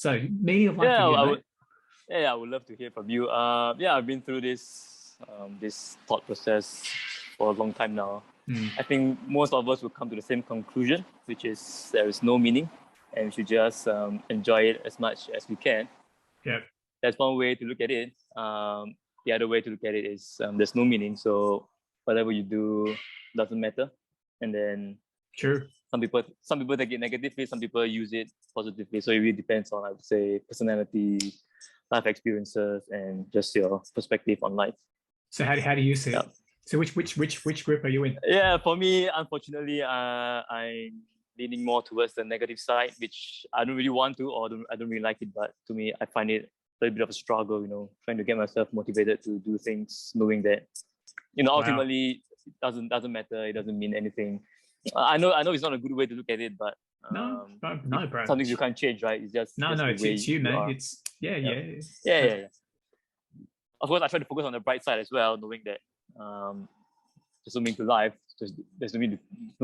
So meaning of life Yeah, for you, I mate? would. Yeah, I would love to hear from you. Yeah, I've been through this thought process for a long time now. Mm. I think most of us will come to the same conclusion, which is there is no meaning, and we should just enjoy it as much as we can. Yeah. That's one way to look at it. The other way to look at it is there's no meaning, so whatever you do doesn't matter. And then True. some people take it negatively, some people use it positively. So it really depends on, I would say, personality, life experiences, and just your perspective on life. So how do you see Yeah. it? So which group are you in? Yeah, for me, unfortunately, I'm leaning more towards the negative side, which I don't really want to, or I don't really like it. But to me, I find it a little bit of a struggle, trying to get myself motivated to do things, knowing that, Wow. ultimately it doesn't matter. It doesn't mean anything. I know it's not a good way to look at it, but No, bro. something you can't change, right? It's just No, the way it's you, you mate. are. It's yeah. Yeah. Of course, I try to focus on the bright side as well, knowing that there's something to life. There's no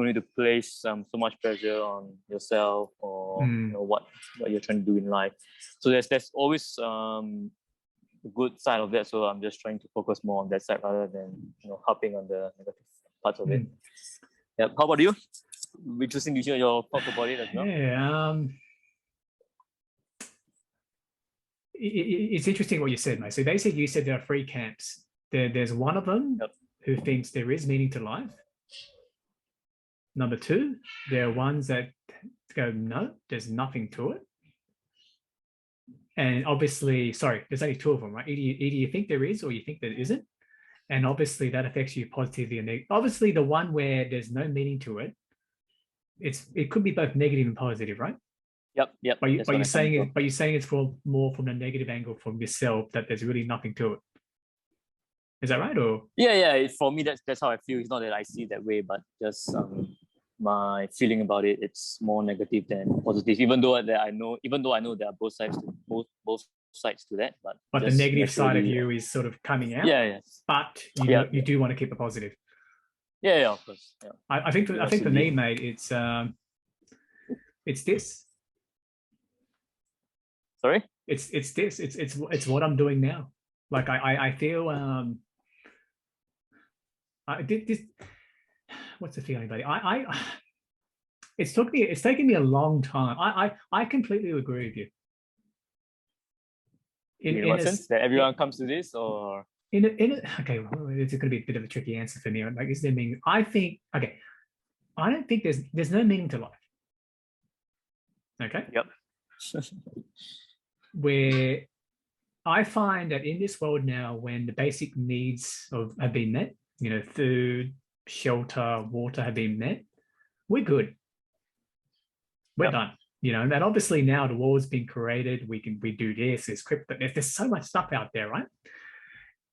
need to place so much pressure on yourself or what you're trying to do in life. So there's always the good side of that. So I'm just trying to focus more on that side rather than harping on the negative parts of it. Yeah. How about you? Interesting to hear your thoughts about it as well. Yeah. It's interesting what you said, mate. So basically, you said there are three camps. There's one of them who thinks there is meaning to life. Number two, there are ones that go, no, there's nothing to it. And obviously, sorry, there's only two of them, right? Either you think there is or you think there isn't. And obviously that affects you positively and negatively. Obviously, the one where there's no meaning to it, it could be both negative and positive, right? Yep. But you're saying it's more from the negative angle from yourself, that there's really nothing to it. Is that right? Or yeah. For me, that's how I feel. It's not that I see it that way, but just my feeling about it, it's more negative than positive. Even though I know there are both sides to that, but the negative side of you is sort of coming out. Yeah. But you do want to keep it positive. Yeah, of course. Yeah. I think for me, mate, it's this. Sorry? It's this. It's what I'm doing now. Like I feel I did this. What's the feeling, buddy? It's taken me a long time. I completely agree with you. In what sense? That everyone comes to this, or okay, well, it's going to be a bit of a tricky answer for me. Like, is there meaning? I don't think there's no meaning to life. Okay. Yep. Where I find that in this world now, when the basic needs have been met, food, shelter, water have been met, we're good. We're done. And obviously now the world's been created. We do this. There's crypto. There's so much stuff out there, right?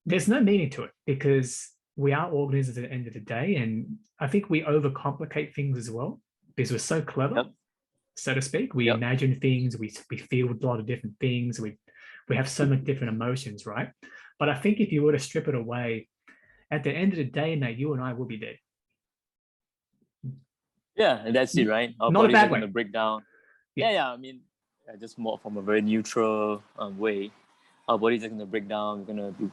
There's no meaning to it because we are organisms at the end of the day, and I think we overcomplicate things as well because we're so clever, so to speak. We imagine things. We feel a lot of different things. We have so many different emotions, right? But I think if you were to strip it away, at the end of the day, mate, you and I will be dead. Yeah, that's it, right? Our Not a bad way. Going to break down. Yeah. I mean, just more from a very neutral way. Our bodies are going to break down. We're going to be,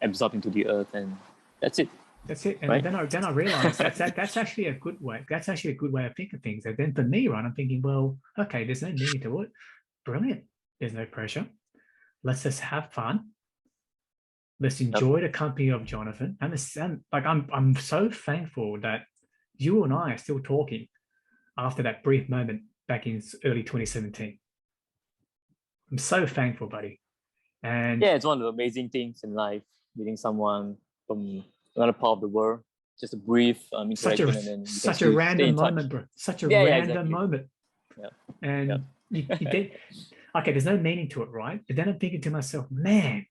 absorbed into the earth, and that's it. That's it. And right? then I realized that's actually a good way. That's actually a good way of thinking things. And then for me, right, I'm thinking, well, okay, there's no meaning to it. Brilliant. There's no pressure. Let's just have fun. Let's enjoy the company of Jonathan. And I'm so thankful that you and I are still talking after that brief moment back in early 2017. I'm so thankful, buddy. And yeah, it's one of the amazing things in life, meeting someone from another part of the world. Just a brief interaction, and then such a random moment, bro. Such a random moment. Yeah. And you did. Okay, there's no meaning to it, right? But then I'm thinking to myself, man,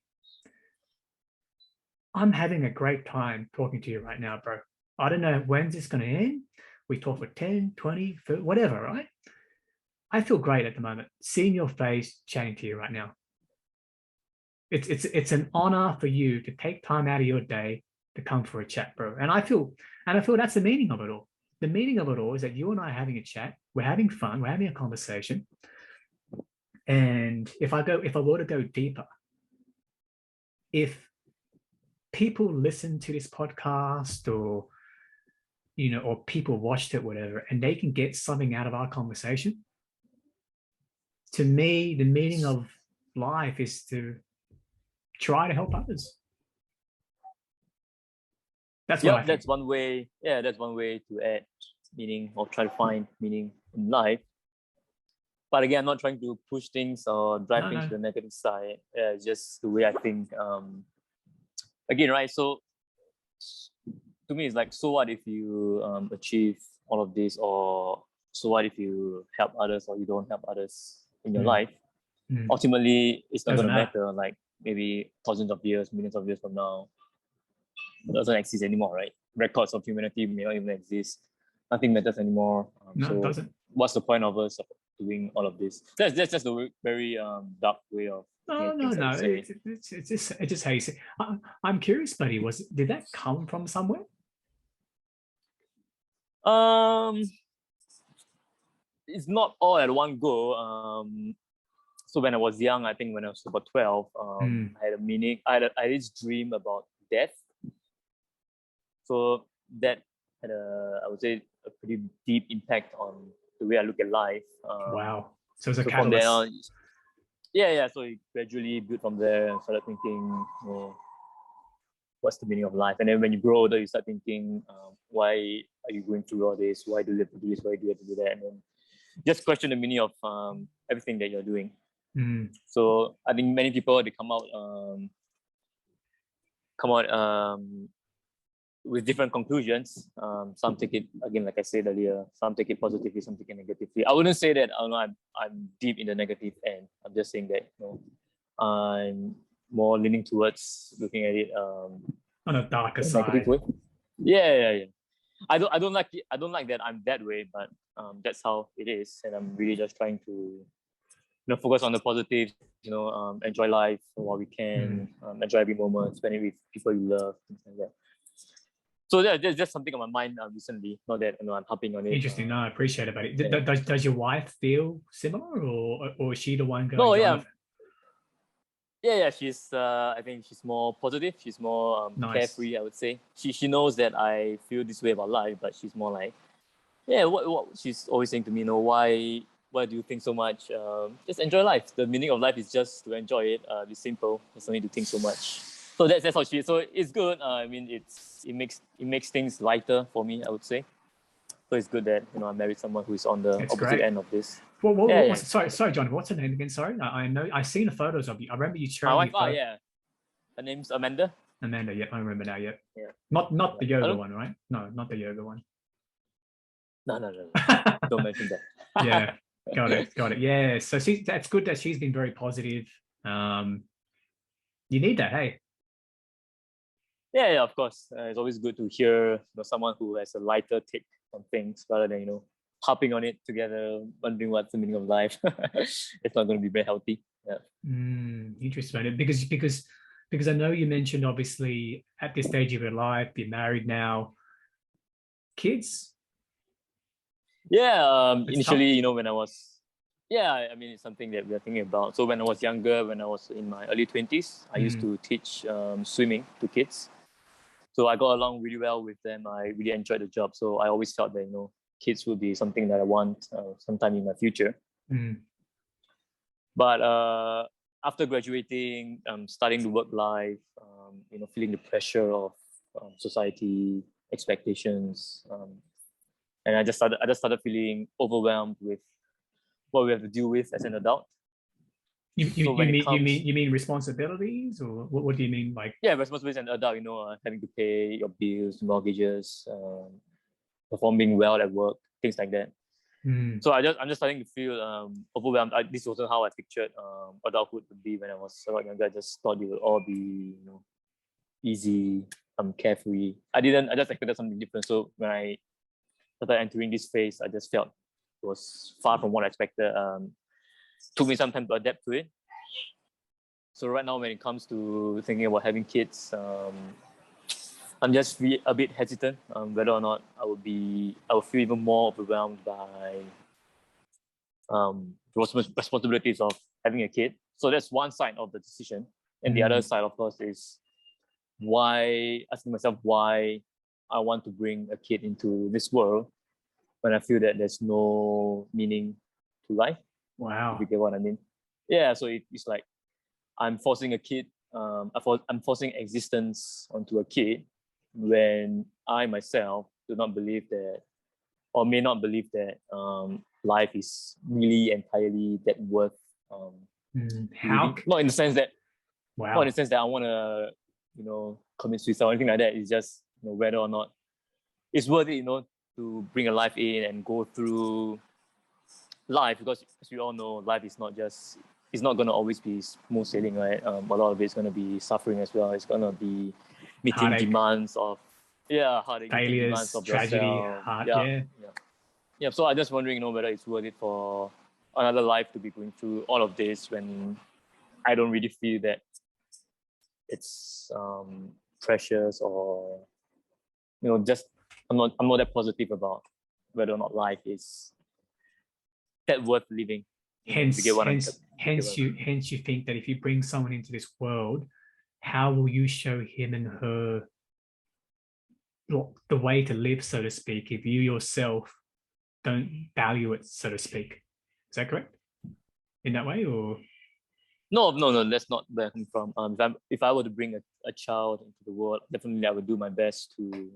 I'm having a great time talking to you right now, bro. I don't know when's this going to end. We talk for 10, 20, 30, whatever, right? I feel great at the moment. Seeing your face, chatting to you right now. It's an honor for you to take time out of your day to come for a chat, bro. And I feel that's the meaning of it all. The meaning of it all is that you and I are having a chat. We're having fun. We're having a conversation. And if I were to go deeper, if people listen to this podcast or or people watched it, whatever, and they can get something out of our conversation, to me, the meaning of life is to try to help others. That's what I Yep, think. that's one way. Yeah, that's one way to add meaning or try to find meaning in life. But again, I'm not trying to push things or drive things to the negative side. Yeah, it's just the way I think. Again, right? So to me, it's like, so what if you achieve all of this, or so what if you help others or you don't help others in your life? Ultimately, it's not going to matter. Like maybe thousands of years, millions of years from now, it doesn't exist anymore, right? Records of humanity may not even exist. Nothing matters anymore. No, so it doesn't. What's the point of us doing all of this? That's just a very dark way of No. It's just how you say. I'm curious, buddy. Did that come from somewhere? It's not all at one go. So when I was young, I think when I was about 12, I had a meaning. I had this dream about death. So that had I would say, a pretty deep impact on the way I look at life. Wow. So it's a from there catalyst. on, yeah. So it gradually built from there and started thinking, what's the meaning of life? And then when you grow older, you start thinking, why are you going through all this? Why do you have to do this? Why do you have to do that? And then just question the meaning of everything that you're doing. So I think many people, they come out with different conclusions. Some take it, again, like I said earlier, some take it positively, some take it negatively. I wouldn't say that I'm deep in the negative end. I'm just saying that I'm more leaning towards looking at it on a darker side. Way. Yeah. I don't like it. I don't like that I'm that way, but that's how it is, and I'm really just trying to focus on the positives. Enjoy life while we can. Enjoy every moment, spend it with people you love, things like that. So there's just something on my mind recently. Not that I'm hopping on it. Interesting. No, I appreciate it, buddy. Yeah. Does your wife feel similar, or is she the one going? No, yeah. Yeah. She's I think she's more positive. She's more carefree, I would say. She knows that I feel this way about life, but she's more like, what she's always saying to me, why do you think so much? Just enjoy life. The meaning of life is just to enjoy it. Be simple. There's no need to think so much. So that's how she is. So it's good. I mean, it makes things lighter for me, I would say. So it's good that I married someone who is on the opposite end of this. Sorry, John. What's her name again? Sorry, I know I've seen the photos of you. I remember you showing me. My wife, yeah. Her name's Amanda. Amanda, yeah, I remember now. Yeah. Not the yoga one, right? No, not the yoga one. No. Don't mention that. Yeah, got it. Yeah, so that's good that she's been very positive. You need that, hey. Yeah, of course. It's always good to hear someone who has a lighter take on things rather than harping on it together, wondering what's the meaning of life. It's not going to be very healthy. Yeah. Interesting, because I know you mentioned, obviously, at this stage of your life, you're married now. Kids? Yeah. Initially, tough. When I was. Yeah, I mean, it's something that we're thinking about. So when I was younger, when I was in my early 20s, I used to teach swimming to kids. So I got along really well with them. I really enjoyed the job. So I always felt that, kids would be something that I want sometime in my future. But after graduating, starting the work life, feeling the pressure of society expectations, and I just started feeling overwhelmed with what we have to deal with as an adult. You mean responsibilities, or what do you mean? Like, yeah, responsibilities as an adult, having to pay your bills, mortgages, performing well at work, things like that. So I'm just starting to feel overwhelmed. This wasn't how I pictured adulthood would be when I was a lot younger. I just thought it would all be easy, carefree. I just expected something different. So when I started entering this phase, I just felt it was far from what I expected. Took me some time to adapt to it. So right now, when it comes to thinking about having kids, I'm just a bit hesitant whether or not I will feel even more overwhelmed by responsibilities of having a kid. So that's one side of the decision. And the other side, of course, is asking myself why I want to bring a kid into this world when I feel that there's no meaning to life. Wow. If you get what I mean. Yeah, so it's like I'm forcing a kid, I'm forcing existence onto a kid when I myself do not believe that, or may not believe that life is really entirely that worth How? living. Not in the sense that, Wow. not in the sense that I want to, commit suicide or anything like that. It's just whether or not it's worth it, to bring a life in and go through life, because as we all know, life is not just, it's not going to always be smooth sailing, right? A lot of it's going to be suffering as well. It's going to be meeting Heartache. demands of, heartache, meeting demands Failures, of tragedy, yourself. heart. Yeah. So I'm just wondering, whether it's worth it for another life to be going through all of this when I don't really feel that it's precious, or just I'm not that positive about whether or not life is that worth living. Hence, You get what hence you think that if you bring someone into this world, how will you show him and her the way to live, so to speak, if you yourself don't value it, so to speak? Is that correct? In that way, or? No, that's not where I'm from. If I were to bring a child into the world, definitely I would do my best to,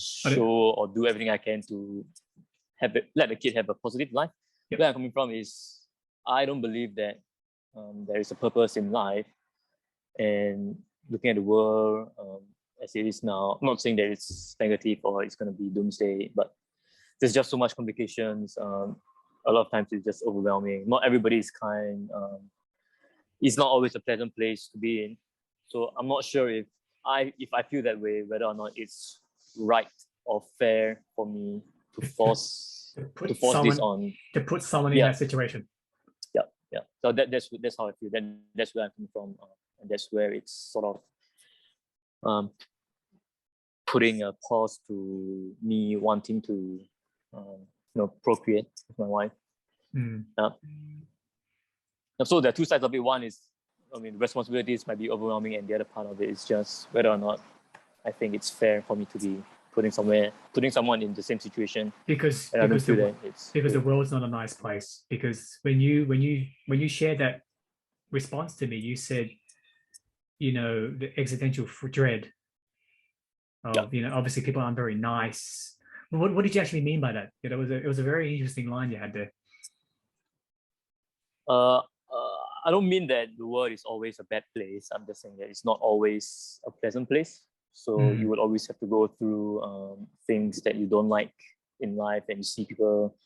show or do everything I can to let the kid have a positive life. Yep. Where I'm coming from is I don't believe that there is a purpose in life, and looking at the world as it is now. I'm not saying that it's negative or it's going to be doomsday, but there's just so much complications. A lot of times it's just overwhelming. Not everybody is kind. It's not always a pleasant place to be in. So I'm not sure if I feel that way, whether or not it's right or fair for me to force this on, to put someone in that situation. Yeah. So that's how I feel. Then that's where I'm coming from, and that's where it's sort of putting a pause to me wanting to procreate with my wife. So there are two sides of it. One is, responsibilities might be overwhelming, and the other part of it is just whether or not I think it's fair for me to be putting someone in the same situation. Because the world's not a nice place. Because when you shared that response to me, you said, the existential dread of, obviously people aren't very nice. What did you actually mean by that? It was a very interesting line you had there. I don't mean that the world is always a bad place. I'm just saying that it's not always a pleasant place. So you would always have to go through things that you don't like in life, and you see people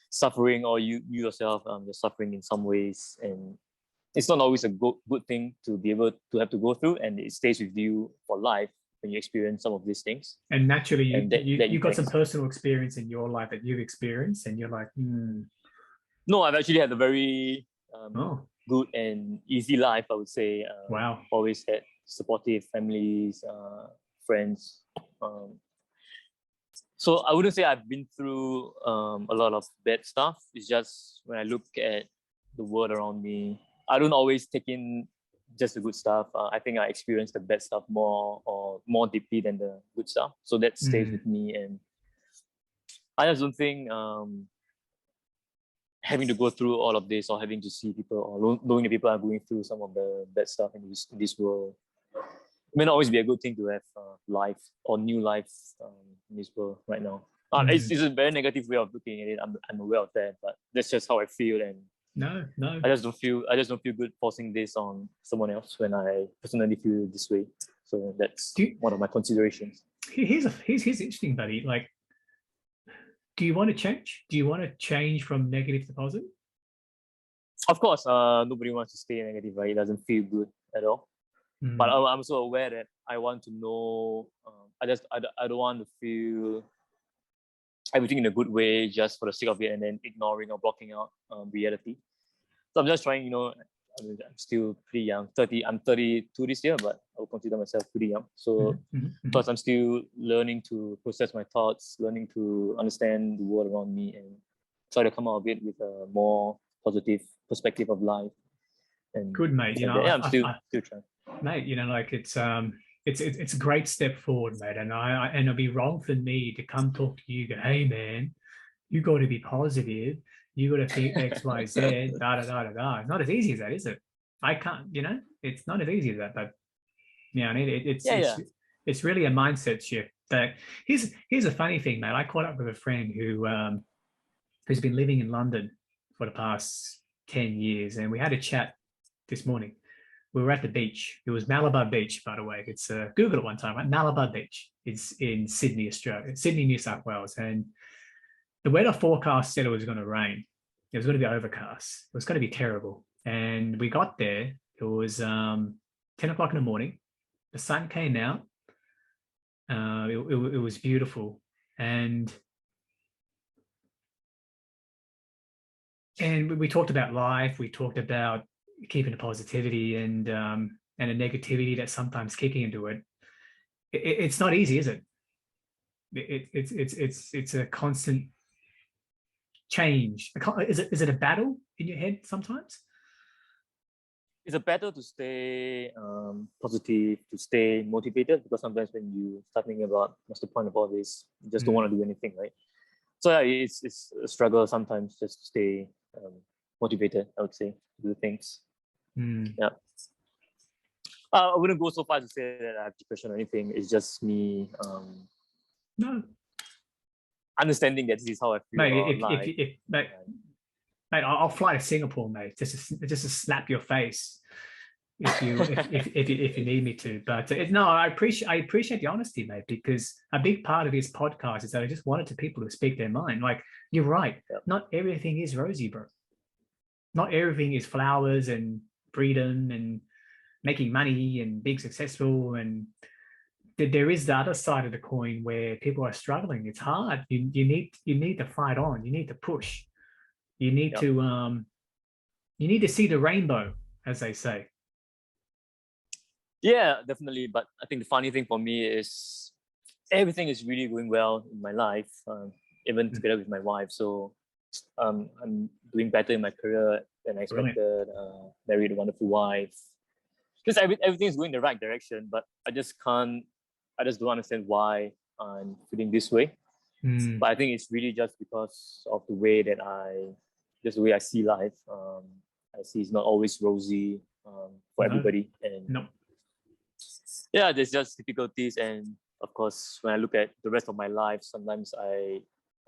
suffering, or you yourself you're suffering in some ways, and it's not always a good thing to be able to have to go through, and it stays with you for life when you experience some of these things. And naturally, you got some personal experience in your life that you've experienced, and you're like, No, I've actually had a very good and easy life, I would say. Wow. Always had supportive families, friends. So I wouldn't say I've been through a lot of bad stuff. It's just when I look at the world around me, I don't always take in just the good stuff. I think I experience the bad stuff more deeply than the good stuff. So that stays with me, and I just don't think having to go through all of this, or having to see people, or knowing the people are going through some of the bad stuff in this world, it may not always be a good thing to have life or new life in this world right now. It's a very negative way of looking at it. I'm aware of that, but that's just how I feel, and no, I just don't feel good forcing this on someone else when I personally feel this way. So that's one of my considerations. Here's interesting, buddy. Like, do you want to change? Do you want to change from negative to positive? Of course, nobody wants to stay negative, right? It doesn't feel good at all. But I'm also aware that I want to know. I don't want to feel everything in a good way just for the sake of it, and then ignoring or blocking out reality. So I'm just trying. I'm still pretty young. I'm 32 this year, but I will consider myself pretty young. So because I'm still learning to process my thoughts, learning to understand the world around me, and try to come out of it with a more positive perspective of life. And Good, mate. You like know, that. Yeah, I'm still trying. mate, you know, like it's a great step forward, mate. And and it'll be wrong for me to come talk to you, go, hey man, you got to be positive. You got to think X, Y, Z, da da da da da. It's not as easy as that, is it? I can't, you know, it's not as easy as that. But yeah, I mean, Yeah. it's really a mindset shift. That here's a funny thing, mate. I caught up with a friend who's been living in London for the past 10 years, and we had a chat this morning. We were at the beach. It was Malabar Beach, by the way. It's Google it one time, right? Malabar Beach. It's in Sydney, Australia, Sydney, New South Wales. And the weather forecast said it was going to rain. It was going to be overcast. It was going to be terrible. And we got there. It was 10 o'clock in the morning. The sun came out. It was beautiful. And we talked about life. We talked about keeping the positivity and the negativity that's sometimes kicking into it. It's not easy, is it? It's a constant change. Is it a battle in your head sometimes? It's a battle to stay positive, to stay motivated, because sometimes when you start thinking about what's the point of all this, you just don't want to do anything, right? So yeah, it's a struggle sometimes just to stay motivated, I would say, to do things. Yeah. I wouldn't go so far to say that I have depression or anything. It's just me No, understanding that this is how I feel about life. Mate, I'll fly to Singapore, mate, just to slap your face if you need me to. But no, I appreciate the honesty, mate, because a big part of this podcast is that I just wanted to people to speak their mind. Like, you're right. Yep. Not everything is rosy, bro. Not everything is flowers and freedom and making money and being successful. And there is the other side of the coin where people are struggling. It's hard. You need to fight on. You need to push. You need Yep. to you need to see the rainbow, as they say. Yeah, definitely. But I think the funny thing for me is everything is really going well in my life, even together with my wife. So I'm doing better in my career than I expected. Married a wonderful wife. Just everything is going the right direction, but I just don't understand why I'm feeling this way. But I think it's really just because of the way that I see life. I see it's not always rosy for everybody, and yeah, there's just difficulties. And of course, when I look at the rest of my life, sometimes I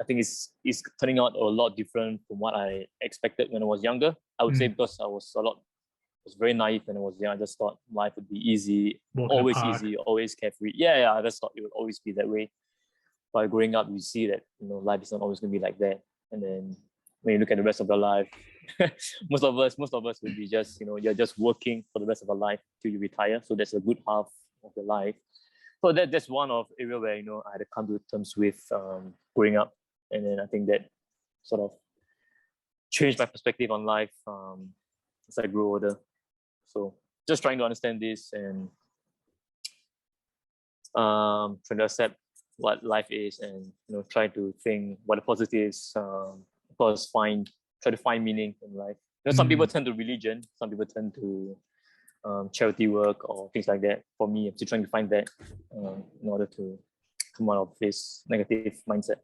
think it's turning out a lot different from what I expected when I was younger. I would say because I was very naive when I was young. I just thought life would be easy, always carefree. Yeah, I just thought it would always be that way. But growing up, you see that life is not always going to be like that. And then when you look at the rest of your life, most of us will be just you're just working for the rest of your life till you retire. So that's a good half of your life. So that's one of area where I had to come to terms with growing up, and then I think that sort of changed my perspective on life as I grew older. So just trying to understand this and trying to accept what life is, and try to think what the positives. Of course, try to find meaning in life. Some people turn to religion, some people turn to charity work or things like that. For me, I'm still trying to find that in order to come out of this negative mindset.